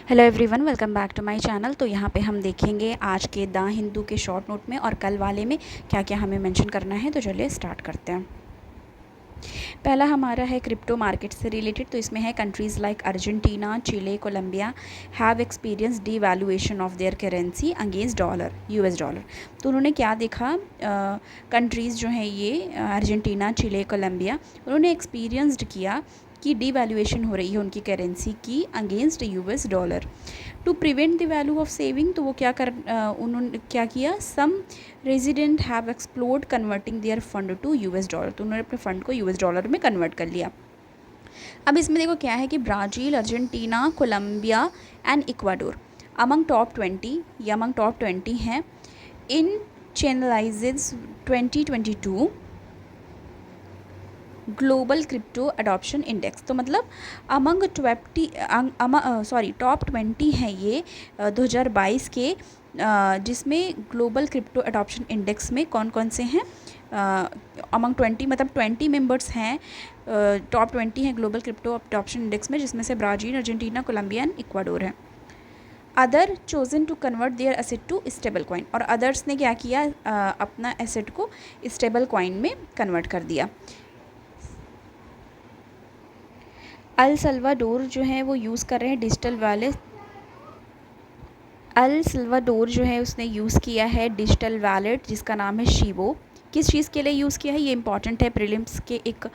Hello everyone, welcome back to my channel. तो यहाँ पे हम देखेंगे आज के द हिंदू के शॉर्ट नोट में और कल वाले में क्या क्या हमें मेंशन करना है। तो चलिए स्टार्ट करते हैं। पहला हमारा है क्रिप्टो मार्केट से रिलेटेड। तो इसमें है countries like Argentina, Chile, Colombia have experience devaluation of their currency against dollar, US dollar. तो उन्होंने क्या देखा, कंट्रीज़ जो हैं ये अर्जेंटीना, चिले, कोलंबिया, उन्होंने एक्सपीरियंसड किया कि डी वैल्यूएशन हो रही है उनकी करेंसी की against US dollar. To prevent the value of saving, तो वो उन्होंने क्या किया, some resident have explored converting their fund to US dollar. तो उन्होंने अपने फ़ंड को यूएस डॉलर में कन्वर्ट कर लिया। अब इसमें देखो क्या है कि Brazil, Argentina, Colombia and Ecuador among top 20, ये अमंग टॉप 20 हैं in Chainalysis 2022 global crypto adoption index. तो मतलब अमंग टॉप 20 हैं ये 2022 के, जिसमें ग्लोबल क्रिप्टो अडॉप्शन इंडेक्स में कौन कौन से हैं। अमंग 20 मतलब 20 मेंबर्स हैं, टॉप 20 हैं ग्लोबल क्रिप्टो अडॉप्शन इंडेक्स में, जिसमें से Brazil, Argentina, Colombia and Ecuador है। Other chosen to convert their asset to stablecoin, और अदर्स ने क्या किया, अपना एसेट को स्टेबल कॉइन में कन्वर्ट कर दिया। अल सल्वाडोर जो है वो यूज़ कर रहे हैं डिजिटल वॉलेट। अल सल्वाडोर जो है उसने यूज़ किया है डिजिटल वॉलेट जिसका नाम है शिवो। किस चीज़ के लिए यूज़ किया है, ये इंपॉर्टेंट है प्रीलिम्स के एक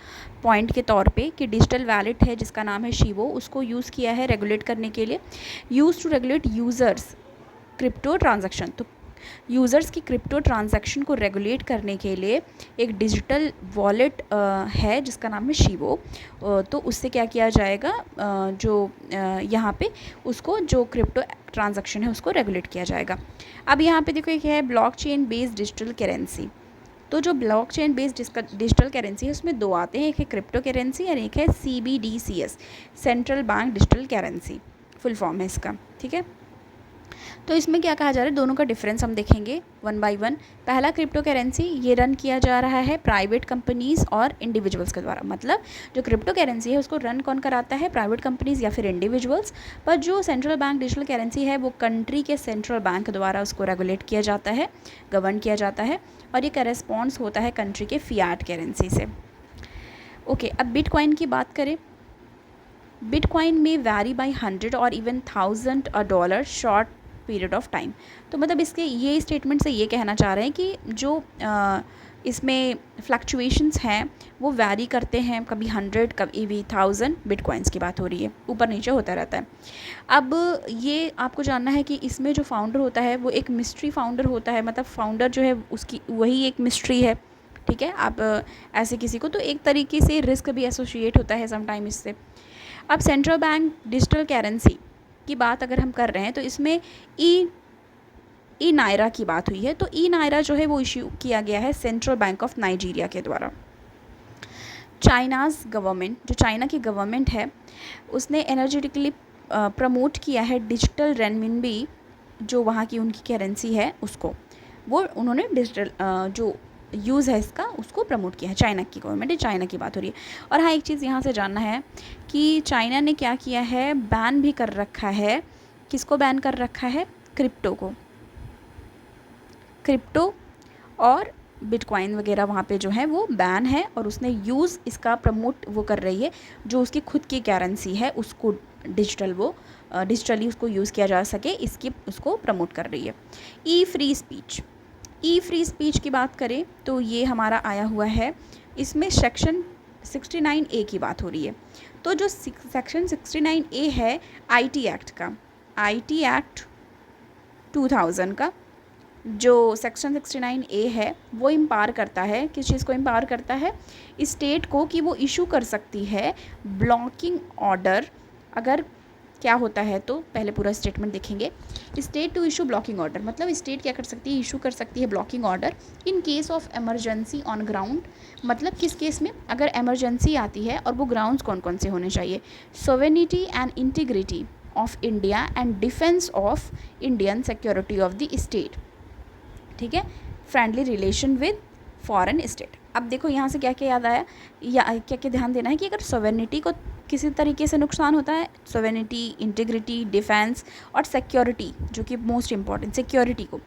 पॉइंट के तौर पे, कि डिजिटल वॉलेट है जिसका नाम है शिवो, उसको यूज़ किया है रेगुलेट करने के लिए। Use to regulate users crypto transaction, तो यूज़र्स की क्रिप्टो ट्रांजैक्शन को रेगुलेट करने के लिए एक डिजिटल वॉलेट है जिसका नाम है शिवो। तो उससे क्या किया जाएगा, यहाँ पे उसको जो क्रिप्टो ट्रांजैक्शन है उसको रेगुलेट किया जाएगा। अब यहाँ पे देखो एक है ब्लॉकचेन बेस्ड डिजिटल करेंसी। तो जो ब्लॉकचेन बेस्ड डिजिटल करेंसी है उसमें दो आते हैं, एक है क्रिप्टो करेंसी और एक है CBDCS, central bank digital currency, full form है इसका। ठीक है, तो इसमें क्या कहा जा रहा है, दोनों का डिफरेंस हम देखेंगे वन बाय वन। पहला क्रिप्टो करेंसी, ये रन किया जा रहा है प्राइवेट कंपनीज़ और इंडिविजुअल्स के द्वारा। मतलब जो क्रिप्टो करेंसी है उसको रन कौन कराता है, प्राइवेट कंपनीज़ या फिर इंडिविजुअल्स। पर जो सेंट्रल बैंक डिजिटल करेंसी है वो कंट्री के सेंट्रल बैंक द्वारा उसको रेगुलेट किया जाता है, गवर्न किया जाता है, और ये करेस्पॉन्ड्स होता है कंट्री के फियाट करेंसी से। ओके, अब बिटकॉइन की बात करें। बिटकॉइन में वैरी बाई 100 और even 1000 dollar short period of time. तो मतलब इसके ये स्टेटमेंट से ये कहना चाह रहे हैं कि जो इसमें फ्लक्चुएशंस हैं वो वैरी करते हैं, कभी 100 कभी भी 1000 बिटकॉइंस की बात हो रही है, ऊपर नीचे होता रहता है। अब ये आपको जानना है कि इसमें जो फाउंडर होता है वो एक मिस्ट्री फाउंडर होता है, मतलब फाउंडर जो है उसकी वही एक मिस्ट्री है। ठीक है, आप ऐसे किसी को, तो एक तरीके से रिस्क भी एसोसिएट होता है समटाइम इससे। अब सेंट्रल बैंक डिजिटल करेंसी की बात अगर हम कर रहे हैं तो इसमें ई नायरा की बात हुई है। तो ई नायरा जो है वो इश्यू किया गया है सेंट्रल बैंक ऑफ नाइजीरिया के द्वारा। चाइनाज़ गवर्नमेंट, जो चाइना की गवर्नमेंट है, उसने एनर्जेटिकली प्रमोट किया है डिजिटल रेनमिनबी, जो वहाँ की उनकी करेंसी है उसको, वो उन्होंने डिजिटल जो यूज़ है इसका उसको प्रमोट किया है। चाइना की गवर्नमेंट है, चाइना की बात हो रही है। और हाँ, एक चीज़ यहाँ से जानना है कि चाइना ने क्या किया है, बैन भी कर रखा है। किसको बैन कर रखा है, क्रिप्टो को, क्रिप्टो और बिटकॉइन वगैरह वहाँ पे जो है वो बैन है, और उसने यूज़ इसका प्रमोट वो कर रही है, जो उसकी खुद की करेंसी है उसको डिजिटली उसको यूज़ किया जा सके, इसकी उसको प्रमोट कर रही है। ई फ्री स्पीच की बात करें तो ये हमारा आया हुआ है, इसमें सेक्शन 69A की बात हो रही है। तो जो सेक्शन 69A है IT एक्ट का, IT एक्ट 2000 का, जो सेक्शन 69A है वो इम्पावर करता है, किस चीज़ को इम्पावर करता है, स्टेट को, कि वो इशू कर सकती है ब्लॉकिंग ऑर्डर। अगर क्या होता है, तो पहले पूरा स्टेटमेंट देखेंगे। State to issue blocking order, मतलब स्टेट क्या कर सकती है, इशू कर सकती है blocking order in case of emergency on ground. मतलब किस केस में, अगर एमरजेंसी आती है, और वो ग्राउंड्स कौन कौन से होने चाहिए, sovereignty and integrity of India and defence of Indian security of the state. ठीक है, friendly relation with foreign state. अब देखो यहाँ से क्या क्या याद आया, या क्या क्या ध्यान देना है कि अगर सोवेनिटी को किसी तरीके से नुकसान होता है, सोवेनिटी, इंटीग्रिटी, डिफेंस और सिक्योरिटी, जो कि मोस्ट इंपॉर्टेंट सिक्योरिटी को,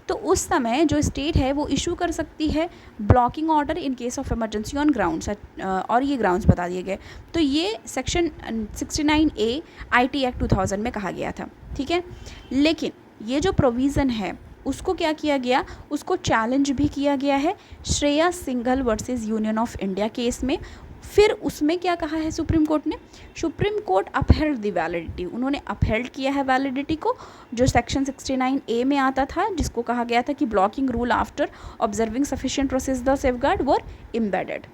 तो उस समय जो स्टेट है वो इशू कर सकती है blocking order in case of emergency on grounds, और ये ग्राउंड्स बता दिए गए। तो ये सेक्शन 69A IT एक्ट 2000 में कहा गया था, ठीक है। लेकिन ये जो प्रोविज़न है उसको क्या किया गया, उसको चैलेंज भी किया गया है Shreya Singhal versus union of India case में। फिर उसमें क्या कहा है सुप्रीम कोर्ट ने, supreme court upheld the validity, उन्होंने अपहेल्ड किया है वैलिडिटी को, जो सेक्शन 69A में आता था, जिसको कहा गया था कि blocking rule after observing sufficient process the safeguard were embedded.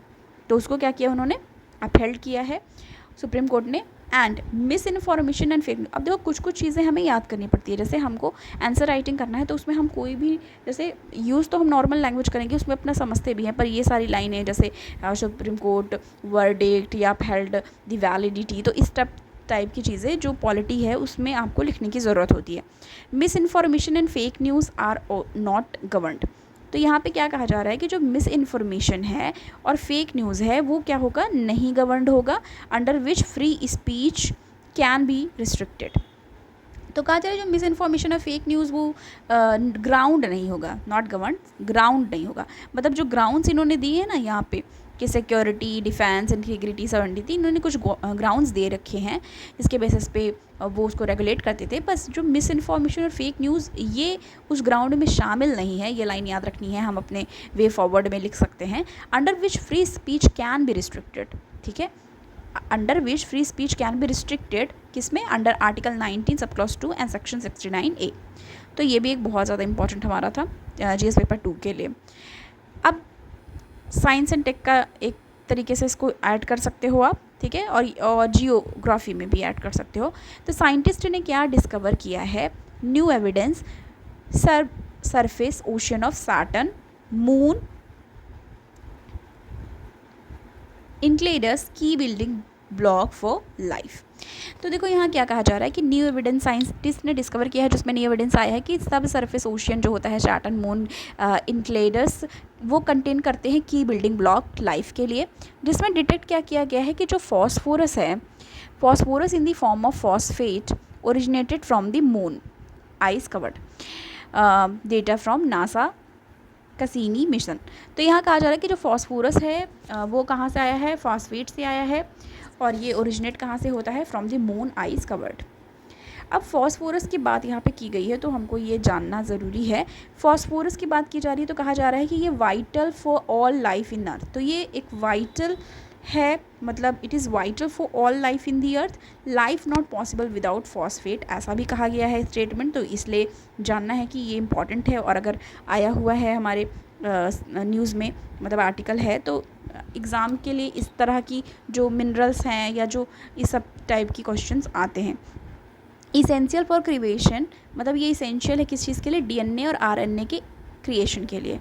तो उसको क्या किया उन्होंने, अपहेल्ड किया है सुप्रीम कोर्ट ने। And miss information and fake, अब देखो कुछ कुछ चीज़ें हमें याद करनी पड़ती है, जैसे हमको आंसर राइटिंग करना है तो उसमें हम कोई भी, जैसे यूज़ तो हम नॉर्मल लैंग्वेज करेंगे, उसमें अपना समझते भी हैं, पर ये सारी लाइनें जैसे सुप्रीम कोर्ट वर्डिक्ट या अपहेल्ड द वैलिडिटी, तो इस टाइप की चीज़ें जो पॉलिटी है उसमें आपको लिखने की ज़रूरत होती है। Misinformation and fake news are not governed, तो यहाँ पे क्या कहा जा रहा है कि जो मिस इन्फॉर्मेशन है और फेक न्यूज़ है वो क्या होगा, नहीं गवर्नड होगा, under which free speech can be restricted. तो कहा जा रहा है जो मिस इन्फॉर्मेशन और फेक न्यूज़ वो ग्राउंड नहीं होगा, नॉट गवर्न, ग्राउंड नहीं होगा, मतलब जो ग्राउंड्स इन्होंने दिए हैं ना यहाँ पे कि सिक्योरिटी, डिफेंस, इंटीग्रिटी, सॉवरेनिटी, इन्होंने कुछ ग्राउंड्स दे रखे हैं इसके बेसिस पे वो उसको रेगुलेट करते थे। बस जो मिस इन्फॉर्मेशन और फेक न्यूज़ ये उस ग्राउंड में शामिल नहीं है, ये लाइन याद रखनी है, हम अपने वे फॉरवर्ड में लिख सकते हैं, under which free speech can be restricted, ठीक है, under which free speech can be restricted, किसमें, under article 19 sub clause 2 and section 69A। तो ये भी एक बहुत ज़्यादा इंपॉर्टेंट हमारा था GS पेपर 2 के लिए। अब साइंस एंड टेक का एक तरीके से इसको ऐड कर सकते हो आप, ठीक है, और जियोग्राफी में भी ऐड कर सकते हो। तो साइंटिस्ट ने क्या डिस्कवर किया है, new evidence surface ocean of Saturn, moon, Enceladus की बिल्डिंग ब्लॉक फॉर लाइफ। तो देखो यहाँ क्या कहा जा रहा है कि न्यू एविडेंस साइंटिस्ट ने डिस्कवर किया है, जिसमें न्यू एविडेंस आया है कि सब सरफेस ओशियन जो होता है, सैटर्न, मून, इंक्लेडस, वो कंटेन करते हैं की बिल्डिंग ब्लॉक लाइफ के लिए, जिसमें डिटेक्ट क्या किया गया है कि जो फॉस्फोरस है, phosphorus in the form of phosphate originated from the moon ice covered, data from NASA Cassini mission. तो यहाँ कहा जा रहा है कि जो फॉस्फोरस है वो कहाँ से आया है, फॉस्फेट से आया है, और ये ओरिजिनेट कहाँ से होता है, from the moon ice covered. अब फॉस्फोरस की बात यहाँ पे की गई है तो हमको ये जानना ज़रूरी है, फॉस्फोरस की बात की जा रही है तो कहा जा रहा है कि ये vital for all life in earth, तो ये एक वाइटल है, मतलब it is vital for all life in the earth, life not possible without phosphate, ऐसा भी कहा गया है स्टेटमेंट। तो इसलिए जानना है कि ये इंपॉर्टेंट है, और अगर आया हुआ है हमारे न्यूज़ में, मतलब आर्टिकल है, तो एग्ज़ाम के लिए इस तरह की जो मिनरल्स हैं या जो इस सब टाइप की क्वेश्चंस आते हैं। इसेंशियल फॉर क्रिएशन, मतलब ये इसेंशियल है किस चीज़ के लिए, DNA और RNA के क्रिएशन के लिए।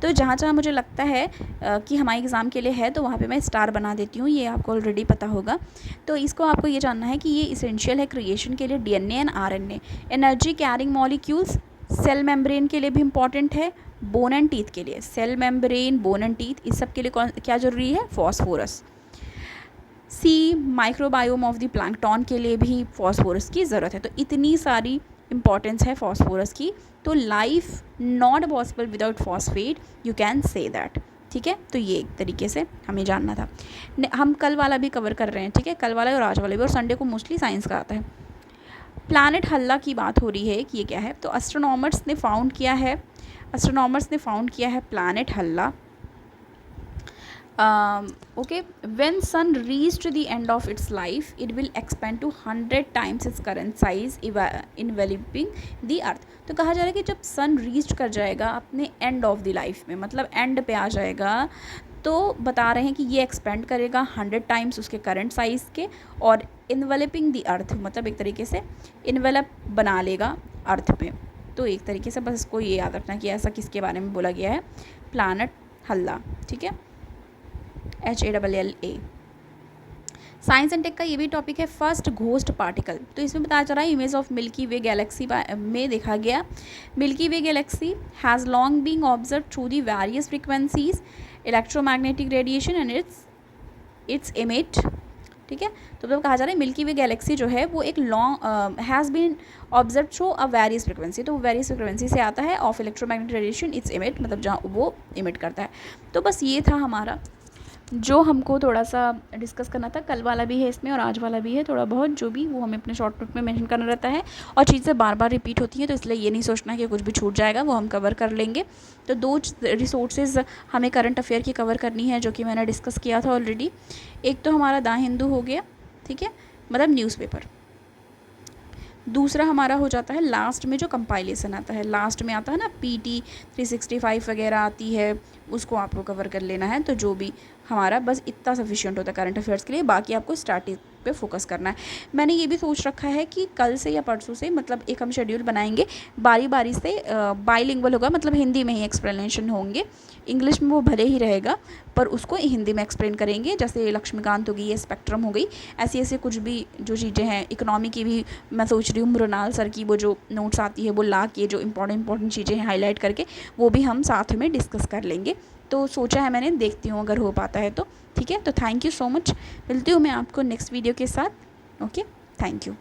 तो जहाँ जहाँ मुझे लगता है कि हमारे एग्ज़ाम के लिए है तो वहाँ पे मैं स्टार बना देती हूँ, ये आपको ऑलरेडी पता होगा। तो इसको आपको ये जानना है कि ये इसेंशियल है क्रिएशन के लिए, DNA and RNA। Energy carrying molecules, cell membrane के लिए भी इंपॉर्टेंट है, बोन एंड टीथ के लिए, cell membrane, bone and teeth, इस सब के लिए क्या ज़रूरी है, phosphorus. Sea microbiome of the plankton के लिए भी फॉस्फोरस की ज़रूरत है। तो इतनी सारी इंपॉर्टेंस है फॉस्फोरस की, तो life not possible without phosphate, you can say that, ठीक है। तो ये एक तरीके से हमें जानना था। हम कल वाला भी कवर कर रहे हैं, ठीक है, कल वाला और आज वाला भी, और संडे को मोस्टली साइंस का आता है। प्लैनेट हल्ला की बात हो रही है कि ये क्या है, तो एस्ट्रोनॉमर्स ने फाउंड किया है प्लैनेट हल्ला। Okay, when sun reached the end of its life, it will expand to 100 times its current size, enveloping the earth। तो कहा जा रहा है कि जब सन रीच कर जाएगा अपने एंड ऑफ द लाइफ में, मतलब एंड पे आ जाएगा, तो बता रहे हैं कि ये एक्सपेंड करेगा 100 टाइम्स उसके करंट साइज़ के, और इन्वेलपिंग द अर्थ, मतलब एक तरीके से इन्वेलप बना लेगा अर्थ पे। तो एक तरीके से बस इसको ये याद रखना कि ऐसा किसके बारे में बोला गया है, प्लैनेट हल्ला, ठीक है, HALLA। साइंस एंड टेक का ये भी टॉपिक है, फर्स्ट घोस्ट पार्टिकल। तो इसमें बताया जा रहा है image of milky way Galaxy में देखा गया, milky way Galaxy has long being observe through the various frequencies electromagnetic radiation and it's emit ठीक है। तो मतलब कहा जा रहा है मिल्की वे गैलेक्सी जो है वो एक long has been observe through a various frequency, तो वेरियस फ्रिक्वेंसी से आता है of electromagnetic radiation its emit, मतलब जहाँ वो इमिट करता है। तो बस ये था हमारा जो हमको थोड़ा सा डिस्कस करना था। कल वाला भी है इसमें और आज वाला भी है, थोड़ा बहुत जो भी वो हमें अपने शॉर्ट नोट में मेंशन करना रहता है, और चीज़ें बार बार रिपीट होती हैं, तो इसलिए ये नहीं सोचना कि कुछ भी छूट जाएगा, वो हम कवर कर लेंगे। तो 2 रिसोर्सेज हमें करंट अफेयर की कवर करनी है, जो कि मैंने डिस्कस किया था ऑलरेडी। एक तो हमारा द हिंदू हो गया, ठीक है, मतलब न्यूज़पेपर। दूसरा हमारा हो जाता है लास्ट में जो कंपाइलेशन आता है, लास्ट में आता है ना PT 365 वगैरह आती है, उसको आपको कवर कर लेना है। तो जो भी हमारा बस इतना सफिशिएंट होता है करंट अफेयर्स के लिए, बाकी आपको स्टार्टिंग पे फोकस करना है। मैंने ये भी सोच रखा है कि कल से या परसों से मतलब एक हम शेड्यूल बनाएंगे, बारी बारी से बाईलिंगुअल होगा, मतलब हिंदी में ही एक्सप्लेनेशन होंगे, इंग्लिश में वो भले ही रहेगा पर उसको हिंदी में एक्सप्लेन करेंगे। जैसे लक्ष्मीकांत हो गई, ये स्पेक्ट्रम हो गई, ऐसी ऐसे कुछ भी जो चीज़ें हैं, इकोनॉमी की भी मैं सोच रही हूँ मृणाल सर की वो जो नोट्स आती है वो ला के जो इंपॉर्टेंट चीज़ें हैं हाईलाइट करके वो भी हम साथ में डिस्कस कर लेंगे। तो सोचा है मैंने, देखती हूँ अगर हो पाता है तो। ठीक है, तो थैंक यू सो मच, मिलती हूँ मैं आपको नेक्स्ट वीडियो के साथ। Okay, thank you.